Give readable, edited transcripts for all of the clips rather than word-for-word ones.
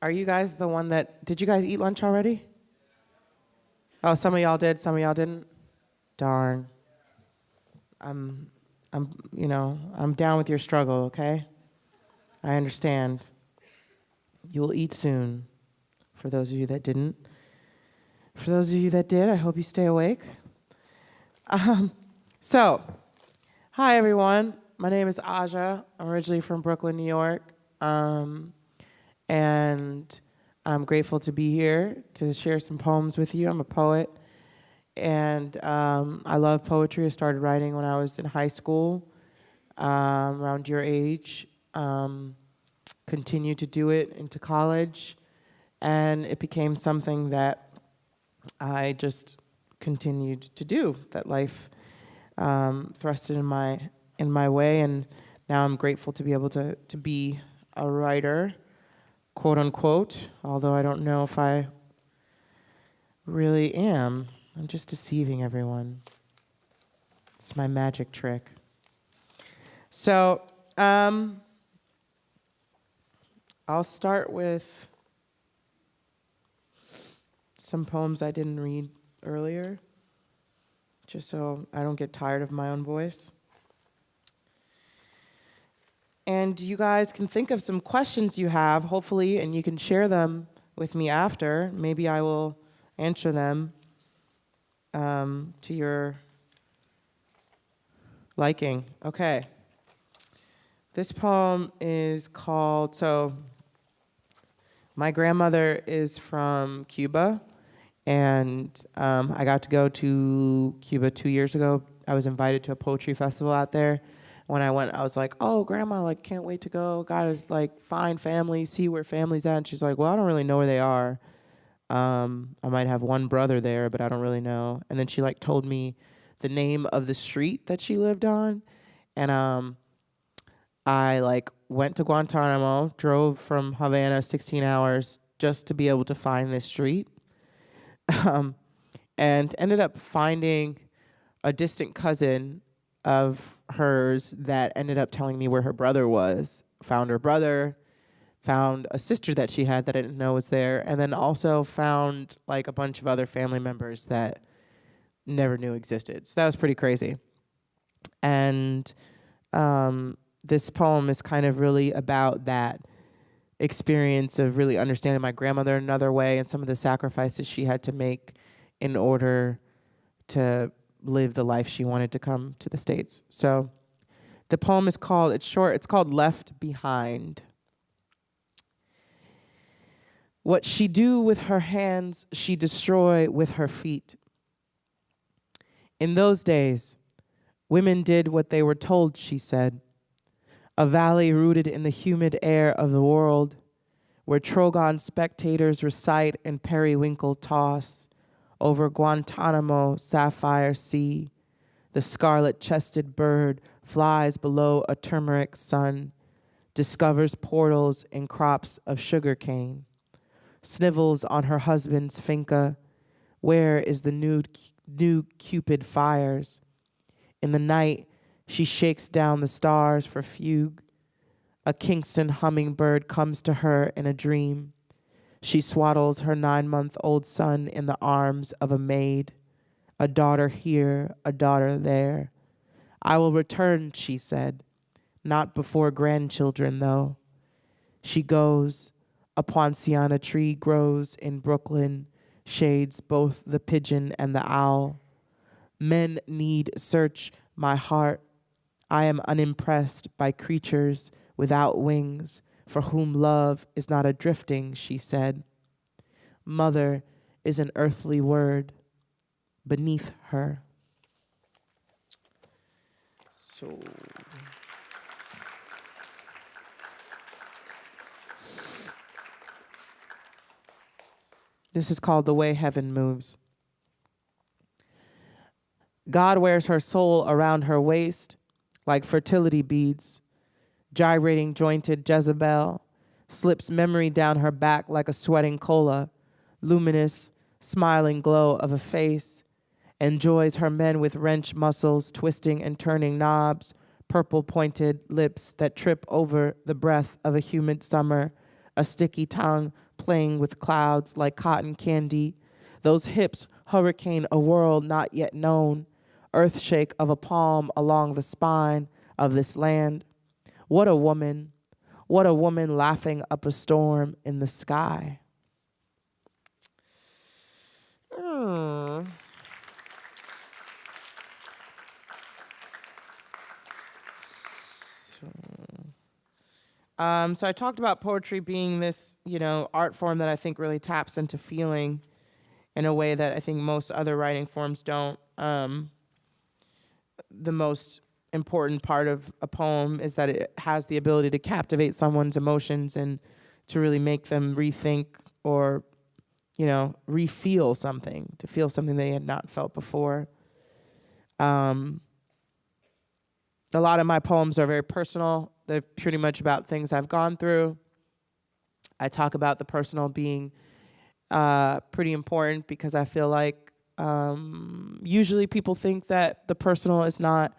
Are you guys the one did you guys eat lunch already? Oh, some of y'all did, some of y'all didn't? Darn. I'm down with your struggle, okay? I understand. You will eat soon, for those of you that didn't. For those of you that did, I hope you stay awake. So, hi everyone. My name is Aja. I'm originally from Brooklyn, New York. And I'm grateful to be here to share some poems with you. I'm a poet. And I love poetry. I started writing when I was in high school, around your age. Continued to do it into college. And it became something that I just continued to do, that life thrusted in my way. And now I'm grateful to be able to be a writer, quote unquote, although I don't know if I really am. I'm just deceiving everyone. It's my magic trick. So I'll start with some poems I didn't read earlier, just so I don't get tired of my own voice. And you guys can think of some questions you have, hopefully, and you can share them with me after. Maybe I will answer them to your liking. Okay. This poem is called, my grandmother is from Cuba, and I got to go to Cuba 2 years ago. I was invited to a poetry festival out there. When I went, I was like, oh, Grandma, can't wait to go. Gotta, find family, see where family's at. And she's like, well, I don't really know where they are. I might have one brother there, but I don't really know. And then she, told me the name of the street that she lived on. And I, went to Guantanamo, drove from Havana 16 hours just to be able to find this street. And ended up finding a distant cousin of hers that ended up telling me where her brother was. Found her brother, found a sister that she had that I didn't know was there, and then also found a bunch of other family members that never knew existed. So that was pretty crazy. And this poem is kind of really about that experience of really understanding my grandmother another way and some of the sacrifices she had to make in order to live the life she wanted to come to the States. So the poem is called, it's short, it's called Left Behind. What she do with her hands, she destroy with her feet. In those days, women did what they were told, she said. A valley rooted in the humid air of the world, where Trogon spectators recite and periwinkle toss over Guantanamo sapphire sea. The scarlet-chested bird flies below a turmeric sun, discovers portals in crops of sugarcane, snivels on her husband's finca. Where is the new Cupid fires? In the night, she shakes down the stars for fugue. A Kingston hummingbird comes to her in a dream. She swaddles her 9-month-old son in the arms of a maid. A daughter here, a daughter there. I will return, she said. Not before grandchildren, though. She goes. A poinciana tree grows in Brooklyn, shades both the pigeon and the owl. Men need search my heart. I am unimpressed by creatures without wings, for whom love is not a drifting, she said. Mother is an earthly word beneath her. So this is called The Way Heaven Moves. God wears her soul around her waist like fertility beads. Gyrating jointed Jezebel slips memory down her back like a sweating cola, luminous, smiling glow of a face, enjoys her men with wrench muscles twisting and turning knobs, purple pointed lips that trip over the breath of a humid summer, a sticky tongue playing with clouds like cotton candy. Those hips hurricane a world not yet known, earthshake of a palm along the spine of this land. What a woman laughing up a storm in the sky. So I talked about poetry being this, art form that I think really taps into feeling in a way that I think most other writing forms don't. The most important part of a poem is that it has the ability to captivate someone's emotions and to really make them rethink or, re-feel something, to feel something they had not felt before. A lot of my poems are very personal. They're pretty much about things I've gone through. I talk about the personal being pretty important because I feel like usually people think that the personal is not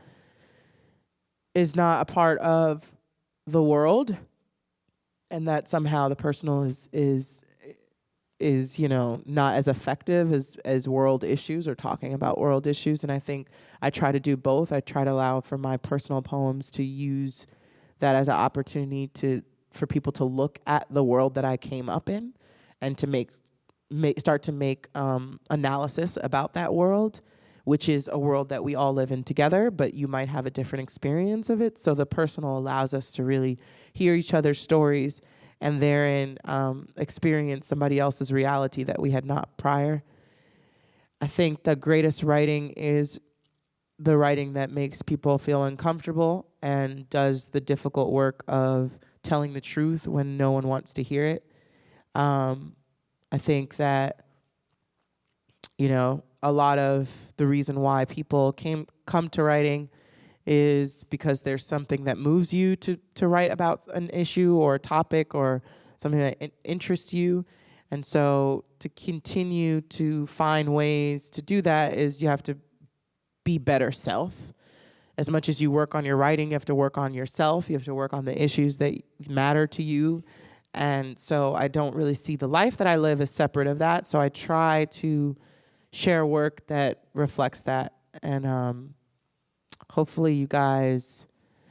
a part of the world, and that somehow the personal is not as effective as world issues or talking about world issues. And I think I try to do both. I try to allow for my personal poems to use that as an opportunity for people to look at the world that I came up in and to start to make analysis about that world, which is a world that we all live in together, but you might have a different experience of it. So the personal allows us to really hear each other's stories and therein experience somebody else's reality that we had not prior. I think the greatest writing is the writing that makes people feel uncomfortable and does the difficult work of telling the truth when no one wants to hear it. I think that, a lot of the reason why people come to writing is because there's something that moves you to write about an issue or a topic or something that interests you. And so to continue to find ways to do that is you have to be better self. As much as you work on your writing, you have to work on yourself. You have to work on the issues that matter to you. And so I don't really see the life that I live as separate of that. So I try to share work that reflects that. And hopefully you guys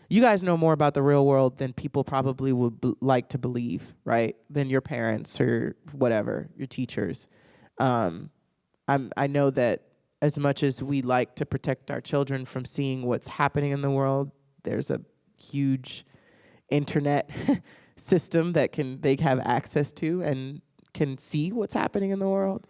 know more about the real world than people probably would like to believe, right? Than your parents or whatever, your teachers. I know that as much as we like to protect our children from seeing what's happening in the world, there's a huge internet system that they have access to and can see what's happening in the world.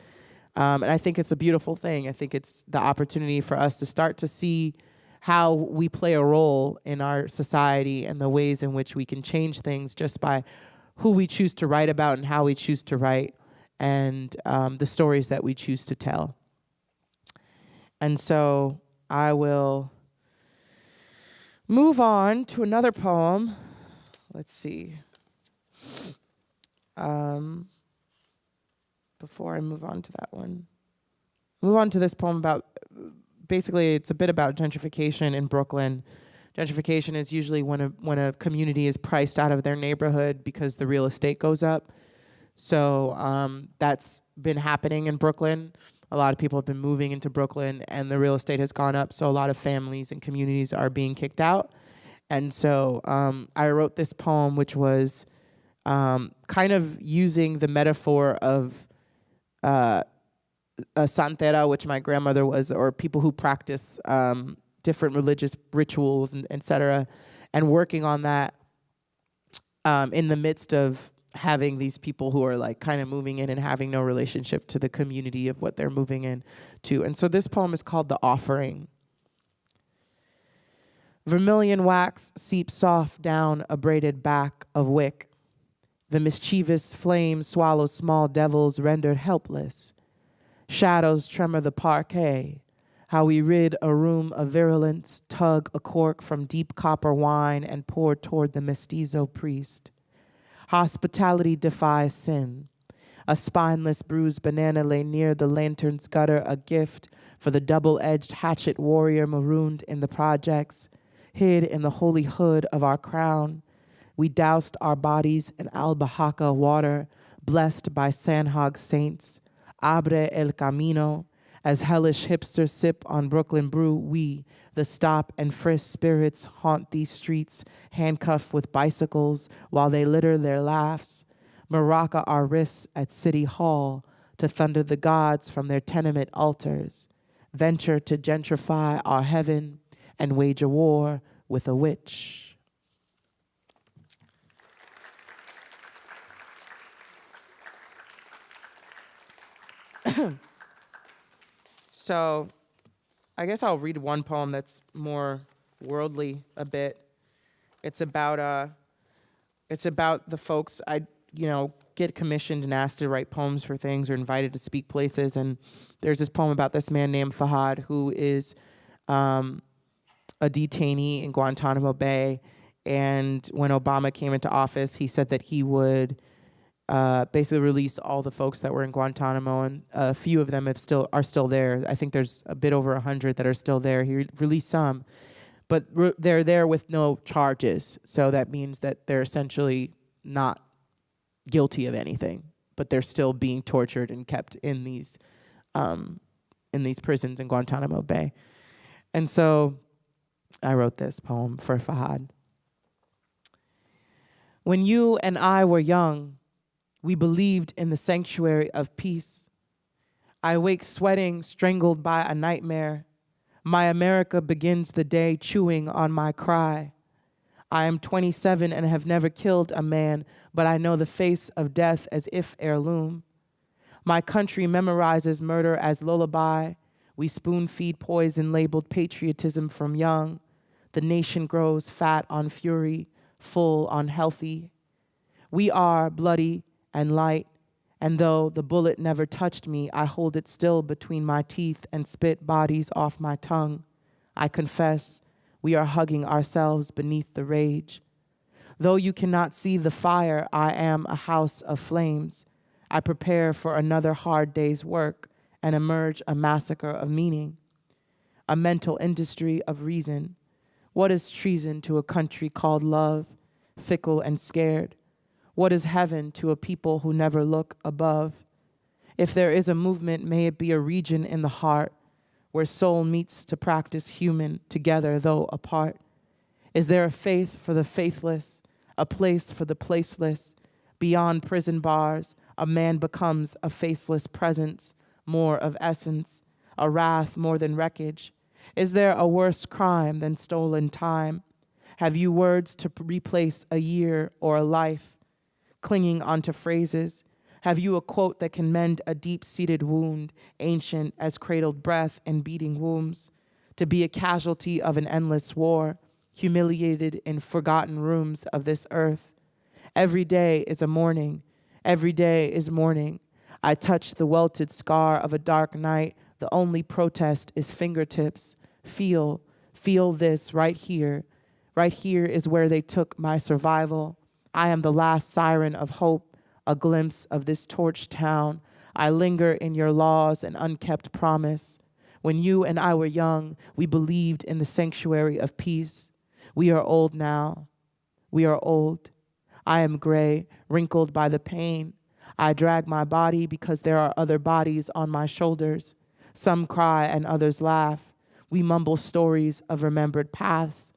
And I think it's a beautiful thing. I think it's the opportunity for us to start to see how we play a role in our society and the ways in which we can change things just by who we choose to write about and how we choose to write and the stories that we choose to tell. And so I will move on to another poem. Let's see. Before I move on to that one, move on to this poem about, basically it's a bit about gentrification in Brooklyn. Gentrification is usually when a community is priced out of their neighborhood because the real estate goes up. So that's been happening in Brooklyn. A lot of people have been moving into Brooklyn and the real estate has gone up. So a lot of families and communities are being kicked out. And so I wrote this poem, which was kind of using the metaphor of a santera, which my grandmother was, or people who practice different religious rituals, and et cetera, and working on that in the midst of having these people who are like kind of moving in and having no relationship to the community of what they're moving in to. And so this poem is called The Offering. Vermilion wax seeps soft down a braided back of wick. The mischievous flame swallows small devils rendered helpless. Shadows tremor the parquet. How we rid a room of virulence, tug a cork from deep copper wine and pour toward the mestizo priest. Hospitality defies sin. A spineless bruised banana lay near the lantern's gutter, a gift for the double-edged hatchet warrior marooned in the projects. hid in the holy hood of our crown. We doused our bodies in Al-Bahaka water, blessed by Sandhog saints. Abre el camino. As hellish hipsters sip on Brooklyn brew, we, the stop and frisk spirits, haunt these streets, handcuffed with bicycles while they litter their laughs. Maraca our wrists at City Hall to thunder the gods from their tenement altars. Venture to gentrify our heaven and wage a war with a witch. So I guess I'll read one poem that's more worldly a bit. It's about the folks I get commissioned and asked to write poems for things or invited to speak places. And there's this poem about this man named Fahad, who is a detainee in Guantanamo Bay. And when Obama came into office, he said that he would basically release all the folks that were in Guantanamo, and a few of them are still there. I think there's a bit over 100 that are still there. He released some, but they're there with no charges. So that means that they're essentially not guilty of anything, but they're still being tortured and kept in these prisons in Guantanamo Bay. And so I wrote this poem for Fahad. When you and I were young, we believed in the sanctuary of peace. I wake sweating, strangled by a nightmare. My America begins the day chewing on my cry. I am 27 and have never killed a man, but I know the face of death as if heirloom. My country memorizes murder as lullaby. We spoon-feed poison labeled patriotism from young. The nation grows fat on fury, full on healthy. We are bloody and light, and though the bullet never touched me, I hold it still between my teeth and spit bodies off my tongue. I confess, we are hugging ourselves beneath the rage. Though you cannot see the fire, I am a house of flames. I prepare for another hard day's work and emerge a massacre of meaning, a mental industry of reason. What is treason to a country called love, fickle and scared? What is heaven to a people who never look above? If there is a movement, may it be a region in the heart where soul meets to practice human together, though apart. Is there a faith for the faithless, a place for the placeless? Beyond prison bars, a man becomes a faceless presence, more of essence, a wrath more than wreckage. Is there a worse crime than stolen time? Have you words to replace a year or a life? Clinging onto phrases? Have you a quote that can mend a deep-seated wound, ancient as cradled breath and beating wombs? To be a casualty of an endless war, humiliated in forgotten rooms of this earth. Every day is a morning. Every day is morning. I touch the welted scar of a dark night. The only protest is fingertips. Feel this right here. Right here is where they took my survival. I am the last siren of hope, a glimpse of this torched town. I linger in your laws and unkept promise. When you and I were young, we believed in the sanctuary of peace. We are old now. We are old. I am gray, wrinkled by the pain. I drag my body because there are other bodies on my shoulders. Some cry and others laugh. We mumble stories of remembered paths.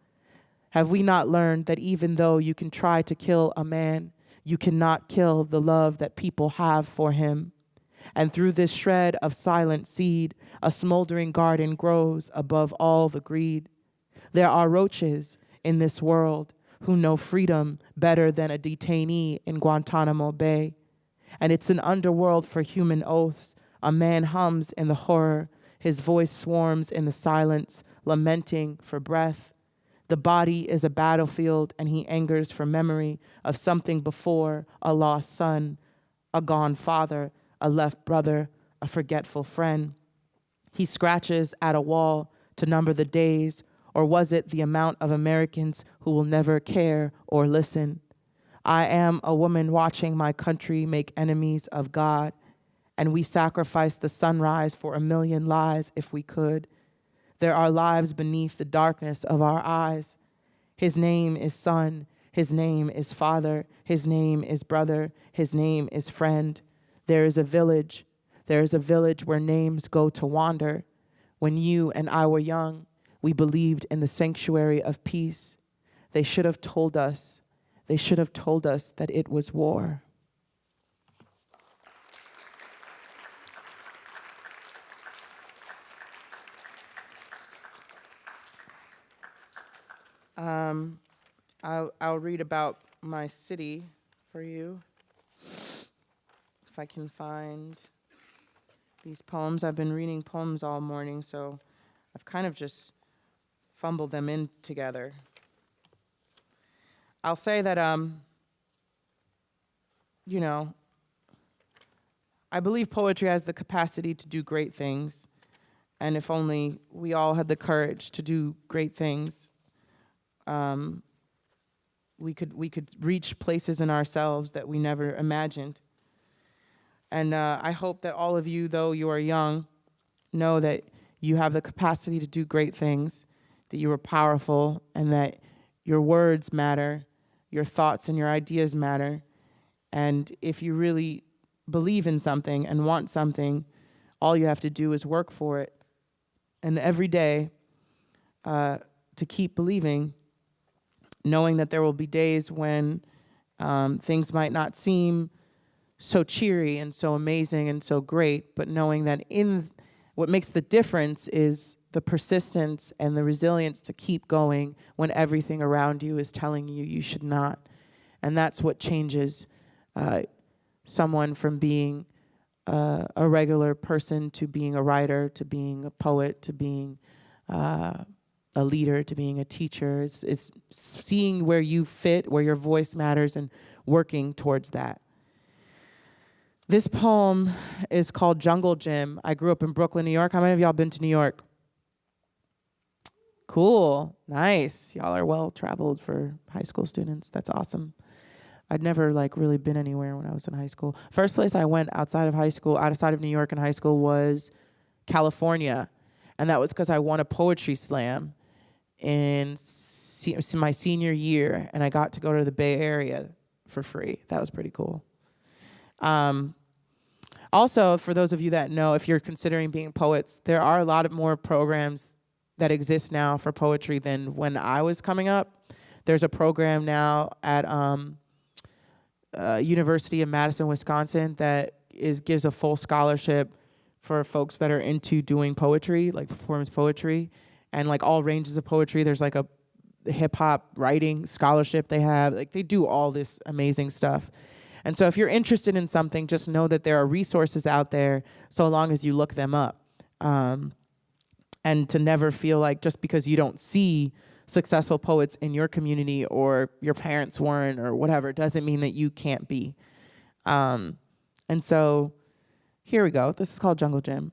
Have we not learned that even though you can try to kill a man, you cannot kill the love that people have for him? And through this shred of silent seed, a smoldering garden grows above all the greed. There are roaches in this world who know freedom better than a detainee in Guantanamo Bay. And it's an underworld for human oaths. A man hums in the horror. His voice swarms in the silence, lamenting for breath. The body is a battlefield, and he angers for memory of something before: a lost son, a gone father, a left brother, a forgetful friend. He scratches at a wall to number the days, or was it the amount of Americans who will never care or listen? I am a woman watching my country make enemies of God, and we sacrifice the sunrise for a million lies if we could. There are lives beneath the darkness of our eyes. His name is Son. His name is Father. His name is Brother. His name is Friend. There is a village. There is a village where names go to wander. When you and I were young, we believed in the sanctuary of peace. They should have told us. They should have told us that it was war. I'll read about my city for you, if I can find these poems. I've been reading poems all morning, so I've kind of just fumbled them in together. I'll say that, I believe poetry has the capacity to do great things, and if only we all had the courage to do great things, we could reach places in ourselves that we never imagined. And I hope that all of you, though you are young, know that you have the capacity to do great things, that you are powerful, and that your words matter, your thoughts and your ideas matter. And if you really believe in something and want something, all you have to do is work for it. And every day, to keep believing, knowing that there will be days when things might not seem so cheery and so amazing and so great, but knowing that in what makes the difference is the persistence and the resilience to keep going when everything around you is telling you you should not. And that's what changes someone from being a regular person to being a writer, to being a poet, to being a leader, to being a teacher. Is seeing where you fit, where your voice matters, and working towards that. This poem is called Jungle Gym. I grew up in Brooklyn, New York. How many of y'all been to New York? Cool, nice. Y'all are well-traveled for high school students. That's awesome. I'd never really been anywhere when I was in high school. First place I went outside of New York in high school was California. And that was because I won a poetry slam in my senior year, and I got to go to the Bay Area for free. That was pretty cool. Also, for those of you that know, if you're considering being poets, there are a lot of more programs that exist now for poetry than when I was coming up. There's a program now at University of Madison, Wisconsin, that gives a full scholarship for folks that are into doing poetry, like performance poetry, and all ranges of poetry. There's a hip hop writing scholarship they have. They do all this amazing stuff. And so if you're interested in something, just know that there are resources out there so long as you look them up. And to never feel like just because you don't see successful poets in your community or your parents weren't or whatever, doesn't mean that you can't be. And so here we go. This is called Jungle Gym.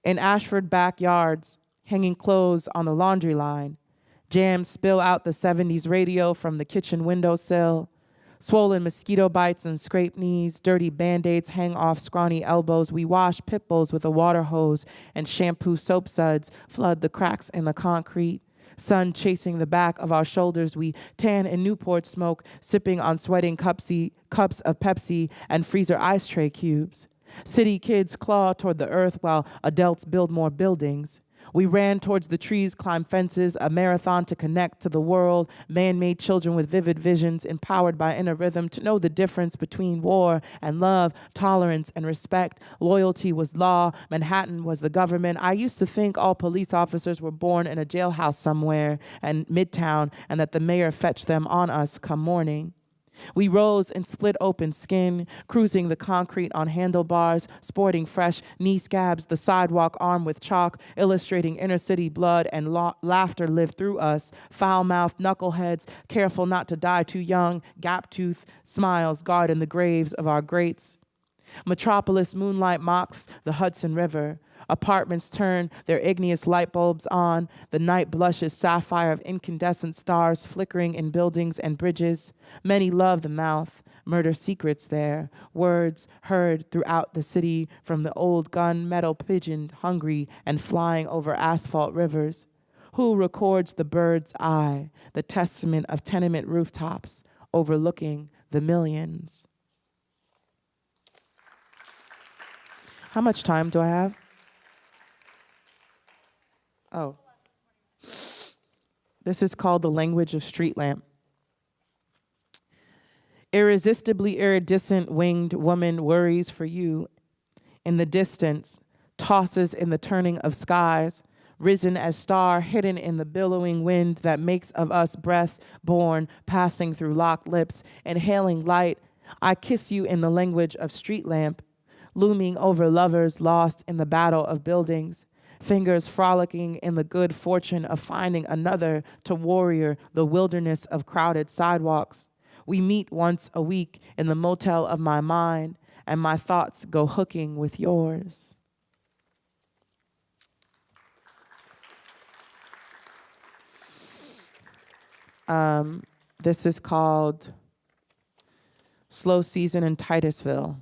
In Ashford backyards, hanging clothes on the laundry line, jams spill out the 70s radio from the kitchen windowsill. Swollen mosquito bites and scraped knees, dirty Band-Aids hang off scrawny elbows. We wash pit bulls with a water hose, and shampoo soap suds flood the cracks in the concrete. Sun chasing the back of our shoulders, we tan in Newport smoke, sipping on sweating cups of Pepsi and freezer ice tray cubes. City kids claw toward the earth while adults build more buildings. We ran towards the trees, climbed fences, a marathon to connect to the world, man-made children with vivid visions, empowered by inner rhythm to know the difference between war and love, tolerance and respect. Loyalty was law, Manhattan was the government. I used to think all police officers were born in a jailhouse somewhere in Midtown and that the mayor fetched them on us come morning. We rose in split open skin, cruising the concrete on handlebars, sporting fresh knee scabs, the sidewalk armed with chalk, illustrating inner city blood, and laughter lived through us. Foul-mouthed knuckleheads, careful not to die too young, gap-toothed smiles guarding the graves of our greats. Metropolis moonlight mocks the Hudson River. Apartments turn their igneous light bulbs on. The night blushes sapphire of incandescent stars flickering in buildings and bridges. Many love the mouth, murder secrets there. Words heard throughout the city from the old gun metal pigeon hungry and flying over asphalt rivers. Who records the bird's eye, the testament of tenement rooftops overlooking the millions? How much time do I have? Oh. This is called The Language of Street Lamp. Irresistibly iridescent winged woman worries for you in the distance, tosses in the turning of skies, risen as star hidden in the billowing wind that makes of us breath born, passing through locked lips, inhaling light. I kiss you in the language of street lamp, looming over lovers lost in the battle of buildings, fingers frolicking in the good fortune of finding another to warrior the wilderness of crowded sidewalks. We meet once a week in the motel of my mind, and my thoughts go hooking with yours. This is called Slow Season in Titusville.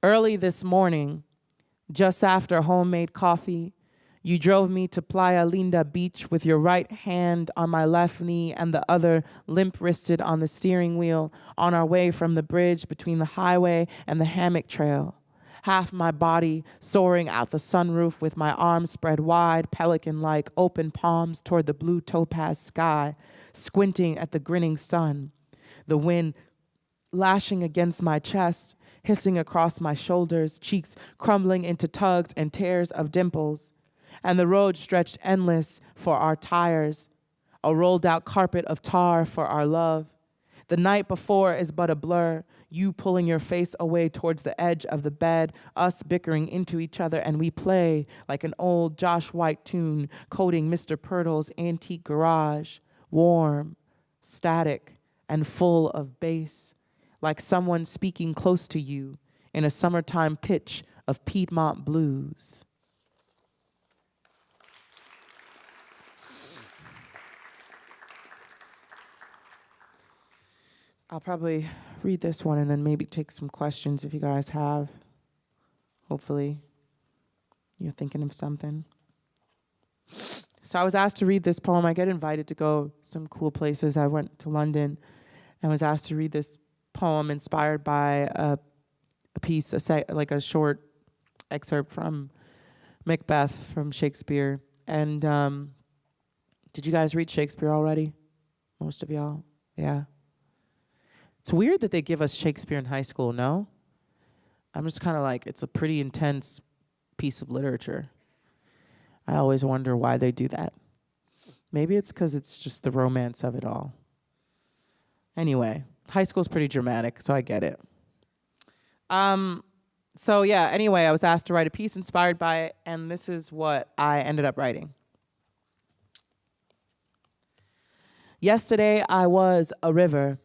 Early this morning, just after homemade coffee, you drove me to Playa Linda Beach with your right hand on my left knee and the other limp-wristed on the steering wheel on our way from the bridge between the highway and the hammock trail. Half my body soaring out the sunroof with my arms spread wide, pelican-like, open palms toward the blue topaz sky, squinting at the grinning sun. The wind lashing against my chest, hissing across my shoulders, cheeks crumbling into tugs and tears of dimples. And the road stretched endless for our tires, a rolled out carpet of tar for our love. The night before is but a blur, you pulling your face away towards the edge of the bed, us bickering into each other, and we play like an old Josh White tune, coding Mr. Pirtle's antique garage, warm, static, and full of bass, like someone speaking close to you in a summertime pitch of Piedmont blues. I'll probably read this one and then maybe take some questions if you guys have. Hopefully you're thinking of something. So I was asked to read this poem. I get invited to go some cool places. I went to London and was asked to read this poem inspired by a piece, like a short excerpt from Macbeth from Shakespeare. And did you guys read Shakespeare already? Most of y'all? Yeah. It's weird that they give us Shakespeare in high school, no? I'm just kind of like, it's a pretty intense piece of literature. I always wonder why they do that. Maybe it's because it's just the romance of it all. Anyway, high school's pretty dramatic, so I get it. Anyway, I was asked to write a piece inspired by it, and this is what I ended up writing. Yesterday, I was a river,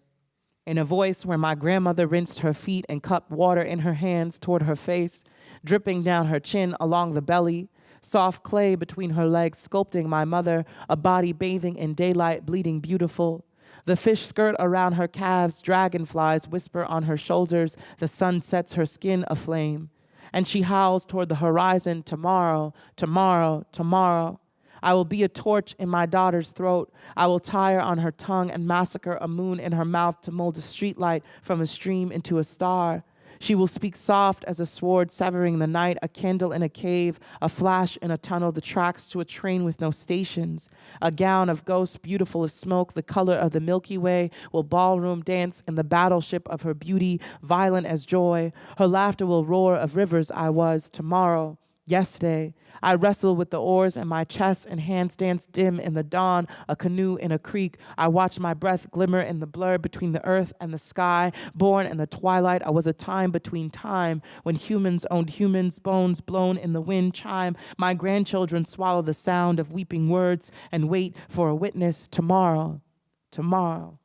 in a voice where my grandmother rinsed her feet and cupped water in her hands toward her face, dripping down her chin along the belly, soft clay between her legs sculpting my mother, a body bathing in daylight, bleeding beautiful. The fish skirt around her calves, dragonflies whisper on her shoulders, the sun sets her skin aflame. And she howls toward the horizon, tomorrow, tomorrow, tomorrow. I will be a torch in my daughter's throat. I will tie her on her tongue and massacre a moon in her mouth to mold a streetlight from a stream into a star. She will speak soft as a sword severing the night, a candle in a cave, a flash in a tunnel, the tracks to a train with no stations. A gown of ghosts beautiful as smoke, the color of the Milky Way, will ballroom dance in the battleship of her beauty, violent as joy. Her laughter will roar of rivers I was tomorrow. Yesterday, I wrestle with the oars in my chest and hands dance dim in the dawn, a canoe in a creek. I watch my breath glimmer in the blur between the earth and the sky. Born in the twilight, I was a time between time when humans owned humans, bones blown in the wind chime. My grandchildren swallow the sound of weeping words and wait for a witness tomorrow, tomorrow.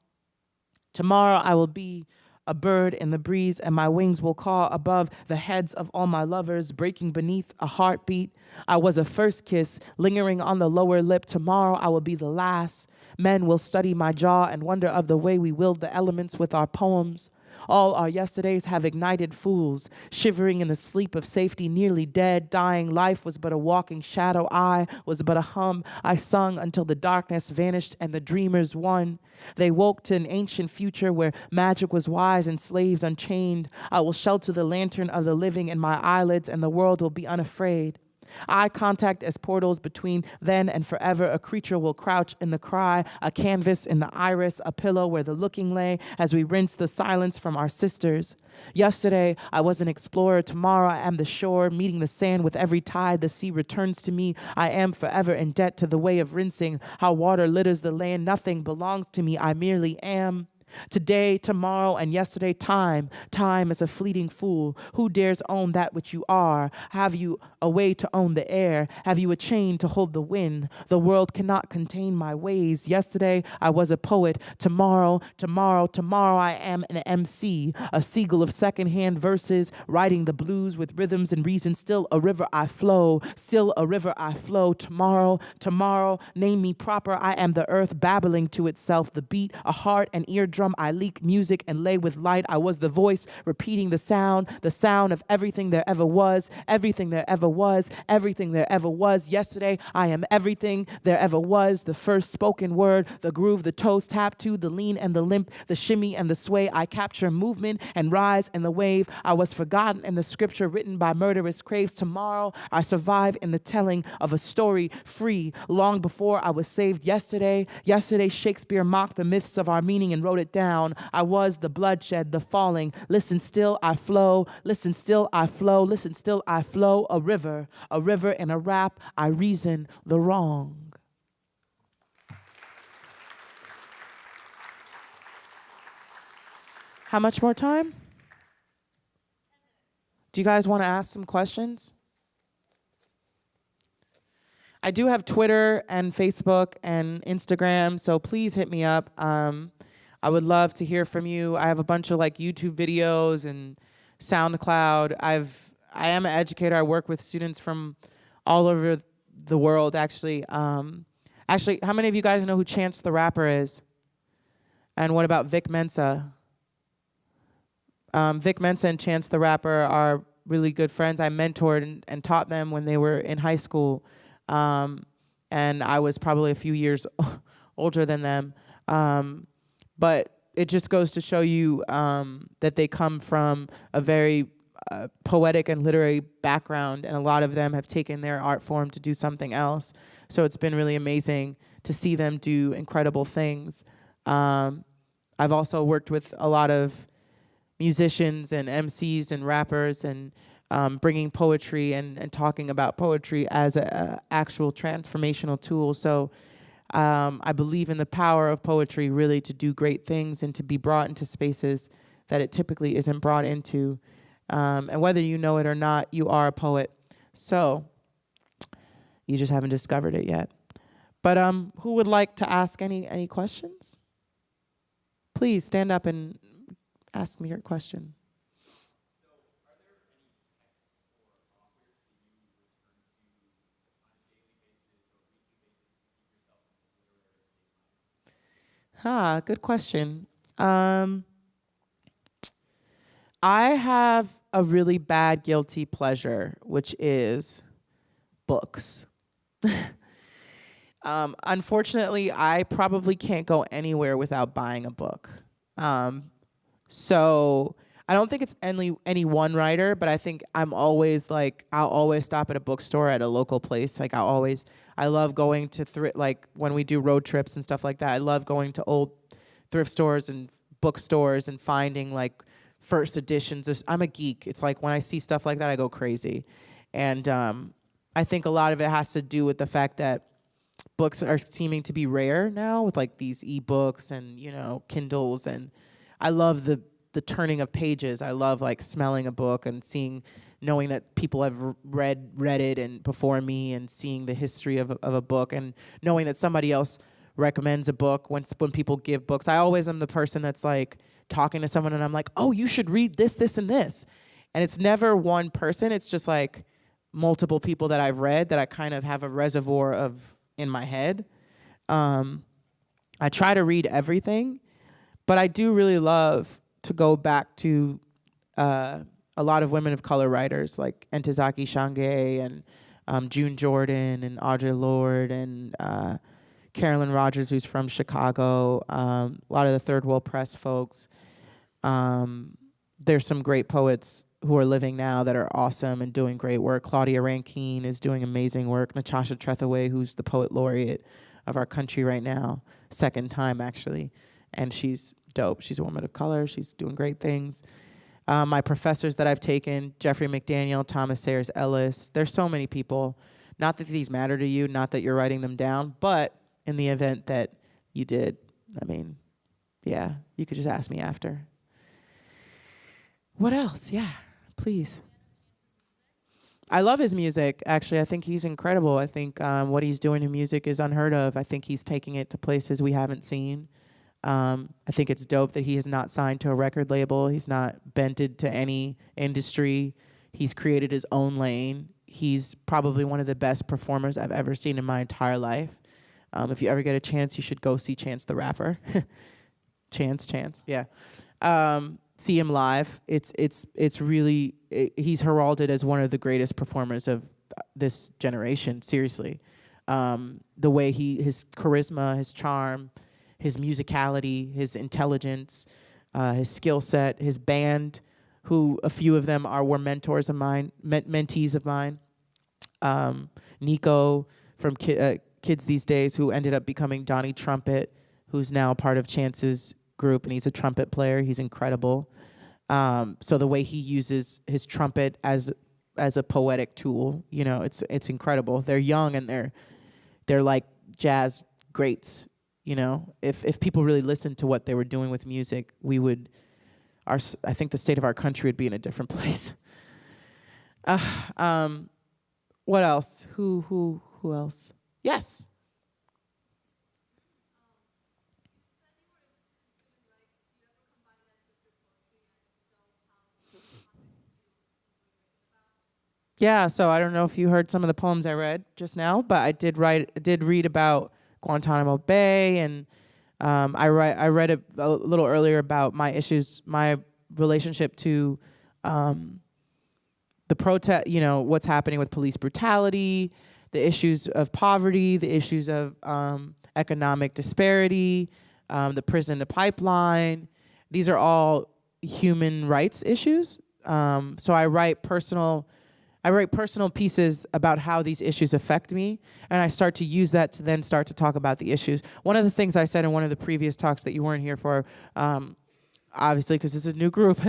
Tomorrow I will be a bird in the breeze, and my wings will caw above the heads of all my lovers, breaking beneath a heartbeat. I was a first kiss, lingering on the lower lip. Tomorrow I will be the last. Men will study my jaw and wonder of the way we willed the elements with our poems. All our yesterdays have ignited fools, shivering in the sleep of safety, nearly dead, dying. Life was but a walking shadow. I was but a hum. I sung until the darkness vanished and the dreamers won. They woke to an ancient future where magic was wise and slaves unchained. I will shelter the lantern of the living in my eyelids, and the world will be unafraid. Eye contact as portals between then and forever. A creature will crouch in the cry, a canvas in the iris, a pillow where the looking lay as we rinse the silence from our sisters. Yesterday, I was an explorer. Tomorrow, I am the shore, meeting the sand with every tide. The sea returns to me. I am forever in debt to the way of rinsing. How water litters the land. Nothing belongs to me. I merely am. Today, tomorrow, and yesterday, time. Time is a fleeting fool. Who dares own that which you are? Have you a way to own the air? Have you a chain to hold the wind? The world cannot contain my ways. Yesterday, I was a poet. Tomorrow, I am an MC, a seagull of secondhand verses, writing the blues with rhythms and reason. Still a river I flow. Still a river I flow. Tomorrow, name me proper. I am the earth babbling to itself, the beat, a heart, an eardrum. I leak music and lay with light. I was the voice repeating the sound of everything there ever was, everything there ever was, everything there ever was. Yesterday, I am everything there ever was. The first spoken word, the groove, the toes tap to, the lean and the limp, the shimmy and the sway. I capture movement and rise in the wave. I was forgotten in the scripture written by murderous craves. Tomorrow, I survive in the telling of a story free long before I was saved. Yesterday, Shakespeare mocked the myths of our meaning and wrote it down. I was the bloodshed, the falling. Listen, still I flow. Listen, still I flow. Listen, still I flow. A river in a rap. I reason the wrong. How much more time? Do you guys want to ask some questions? I do have Twitter and Facebook and Instagram, so please hit me up. I would love to hear from you. I have a bunch of like YouTube videos and SoundCloud. I am an educator. I work with students from all over the world, actually. Actually, how many of you guys know who Chance the Rapper is? And what about Vic Mensa? Vic Mensa and Chance the Rapper are really good friends. I mentored and taught them when they were in high school. And I was probably a few years older than them. But it just goes to show you that they come from a very poetic and literary background, and a lot of them have taken their art form to do something else. So it's been really amazing to see them do incredible things. I've also worked with a lot of musicians and MCs and rappers, and bringing poetry and talking about poetry as an actual transformational tool. So I believe in the power of poetry really to do great things and to be brought into spaces that it typically isn't brought into. And whether you know it or not, you are a poet. So you just haven't discovered it yet. But who would like to ask any questions? Please stand up and ask me your question. Good question. I have a really bad guilty pleasure, which is books. Unfortunately, I probably can't go anywhere without buying a book. So I don't think it's any one writer, but I think I'm always like, I'll always stop at a bookstore at a local place. Like I love going to like when we do road trips and stuff like that. I love going to old thrift stores and bookstores and finding like first editions. I'm a geek. It's like when I see stuff like that, I go crazy. And I think a lot of it has to do with the fact that books are seeming to be rare now with like these ebooks and, Kindles. And I love the turning of pages. I love like smelling a book and knowing that people have read it and before me, and seeing the history of a book, and knowing that somebody else recommends a book when people give books. I always am the person that's like talking to someone and I'm like, oh, you should read this, this, and this. And it's never one person. It's just like multiple people that I've read that I kind of have a reservoir of in my head. I try to read everything, but I do really love to go back to a lot of women of color writers like Ntozake Shange and June Jordan and Audre Lorde and Carolyn Rogers, who's from Chicago, a lot of the Third World Press folks. There's some great poets who are living now that are awesome and doing great work. Claudia Rankine is doing amazing work. Natasha Trethewey, who's the poet laureate of our country right now, second time actually, and she's dope. She's a woman of color. She's doing great things. My professors that I've taken, Jeffrey McDaniel, Thomas Sayers Ellis, there's so many people. Not that these matter to you, not that you're writing them down, but in the event that you did, I mean, yeah, you could just ask me after. What else? Yeah, please. I love his music, actually. I think he's incredible. I think what he's doing in music is unheard of. I think he's taking it to places we haven't seen. I think it's dope that he is not signed to a record label. He's not bented to any industry. He's created his own lane. He's probably one of the best performers I've ever seen in my entire life. If you ever get a chance, you should go see Chance the Rapper. Chance, yeah. See him live. It's really, he's heralded as one of the greatest performers of this generation, seriously. The way his charisma, his charm, his musicality, his intelligence, his skill set, his band, who a few of them were mentors of mine, mentees of mine. Nico from Kids These Days, who ended up becoming Donnie Trumpet, who's now part of Chance's group, and he's a trumpet player. He's incredible. So the way he uses his trumpet as a poetic tool, you know, it's incredible. They're young and they're like jazz greats. You know, if people really listened to what they were doing with music, I think the state of our country would be in a different place. What else? Who else? Yes. Yeah, so I don't know if you heard some of the poems I read just now, but I did read about Guantanamo Bay, and I read a little earlier about my relationship to the protest, you know, what's happening with police brutality, the issues of poverty, the issues of economic disparity, the prison to pipeline. These are all human rights issues. So I write personal pieces about how these issues affect me, and I start to use that to then start to talk about the issues. One of the things I said in one of the previous talks that you weren't here for, obviously because this is a new group,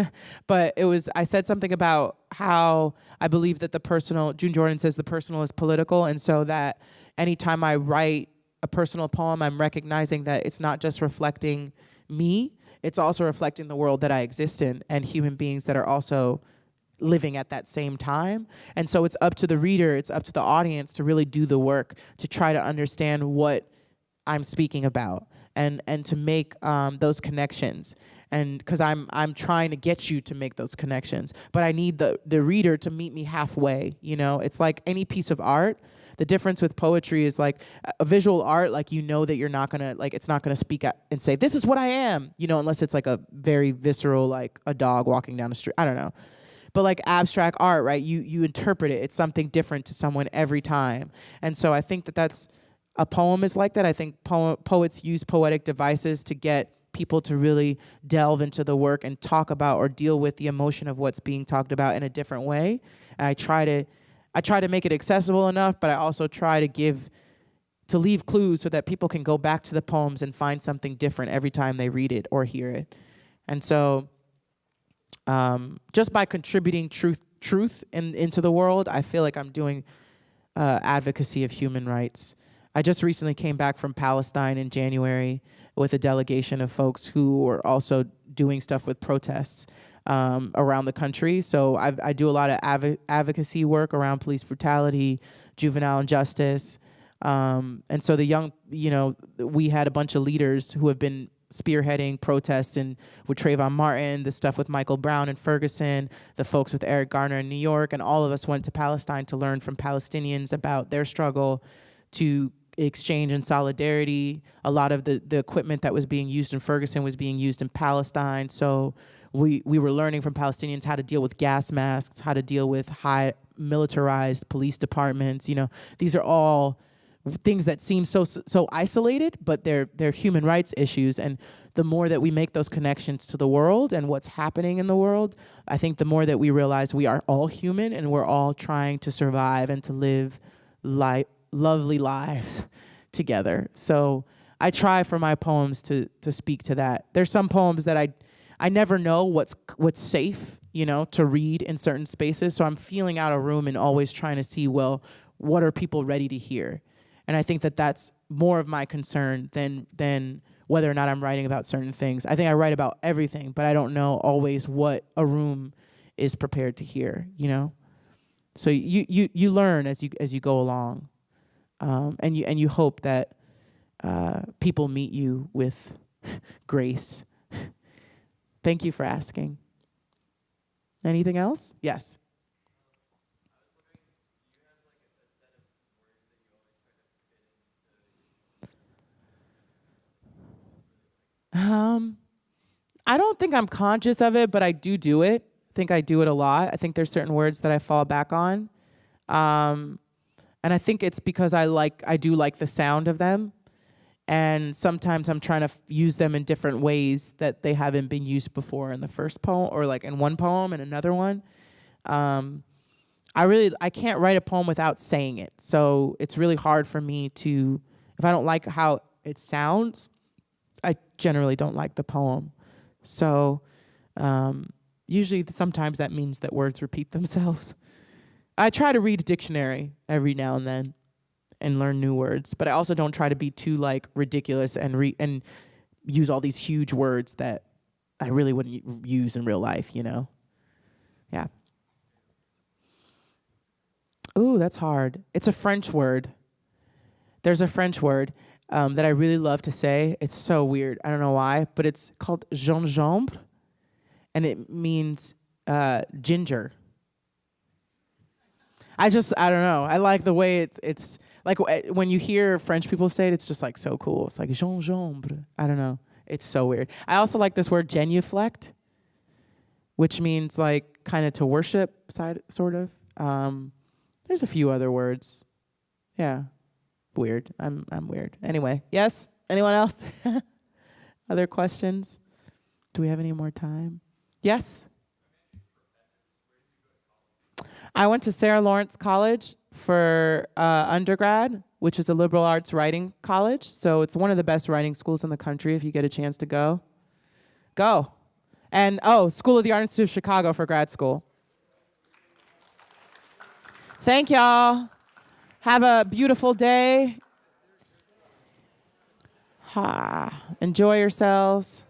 but I said something about how I believe that the personal, June Jordan says the personal is political, and so that anytime I write a personal poem, I'm recognizing that it's not just reflecting me, it's also reflecting the world that I exist in and human beings that are also living at that same time. And so it's up to the reader, it's up to the audience to really do the work to try to understand what I'm speaking about and to make those connections. And because I'm trying to get you to make those connections, but I need the reader to meet me halfway. You know, it's like any piece of art. The difference with poetry is like a visual art, like, you know that you're not gonna, like, it's not gonna speak and say, this is what I am, you know, unless it's like a very visceral, like a dog walking down the street. I don't know. But like abstract art, right? You interpret it. It's something different to someone every time. And so I think that's a poem is like that. I think poets use poetic devices to get people to really delve into the work and talk about or deal with the emotion of what's being talked about in a different way. And I try to make it accessible enough, but I also try to leave clues so that people can go back to the poems and find something different every time they read it or hear it. And so just by contributing truth into the world, I feel like I'm doing advocacy of human rights. I just recently came back from Palestine in January with a delegation of folks who were also doing stuff with protests around the country. So I do a lot of advocacy work around police brutality, juvenile injustice. And so we had a bunch of leaders who have been spearheading protests and with Trayvon Martin, the stuff with Michael Brown in Ferguson, the folks with Eric Garner in New York, and all of us went to Palestine to learn from Palestinians about their struggle to exchange in solidarity. A lot of the equipment that was being used in Ferguson was being used in Palestine. So we were learning from Palestinians how to deal with gas masks, how to deal with high militarized police departments. These are all things that seem so isolated, but they're human rights issues. And the more that we make those connections to the world and what's happening in the world, I think the more that we realize we are all human and we're all trying to survive and to live lovely lives together. So I try for my poems to speak to that. There's some poems that I never know what's safe, to read in certain spaces. So I'm feeling out a room and always trying to see, well, what are people ready to hear? And I think that that's more of my concern than whether or not I'm writing about certain things. I think I write about everything, but I don't know always what a room is prepared to hear, So you learn as you go along, and you hope that people meet you with grace. Thank you for asking. Anything else? Yes. I don't think I'm conscious of it, but I do it. I think I do it a lot. I think there's certain words that I fall back on. And I think it's because I do like the sound of them. And sometimes I'm trying to use them in different ways that they haven't been used before in the first poem, or like in one poem and another one. I can't write a poem without saying it. So it's really hard for me to, if I don't like how it sounds, I generally don't like the poem. So usually sometimes that means that words repeat themselves. I try to read a dictionary every now and then and learn new words, but I also don't try to be too ridiculous and use all these huge words that I really wouldn't use in real life, Yeah. Ooh, that's hard. It's a French word. There's a French word that I really love to say. It's so weird. I don't know why, but it's called gingembre, and it means ginger. I don't know. I like the way it's like when you hear French people say it, it's just like so cool. It's like gingembre. I don't know. It's so weird. I also like this word genuflect, which means like kind of to worship side, sort of. There's a few other words. Yeah. Weird. I'm weird. Anyway, yes? Anyone else? Other questions? Do we have any more time? Yes? I went to Sarah Lawrence College for undergrad, which is a liberal arts writing college. So it's one of the best writing schools in the country if you get a chance to go. Go. And, School of the Art Institute of Chicago for grad school. Thank y'all. Have a beautiful day. Enjoy yourselves.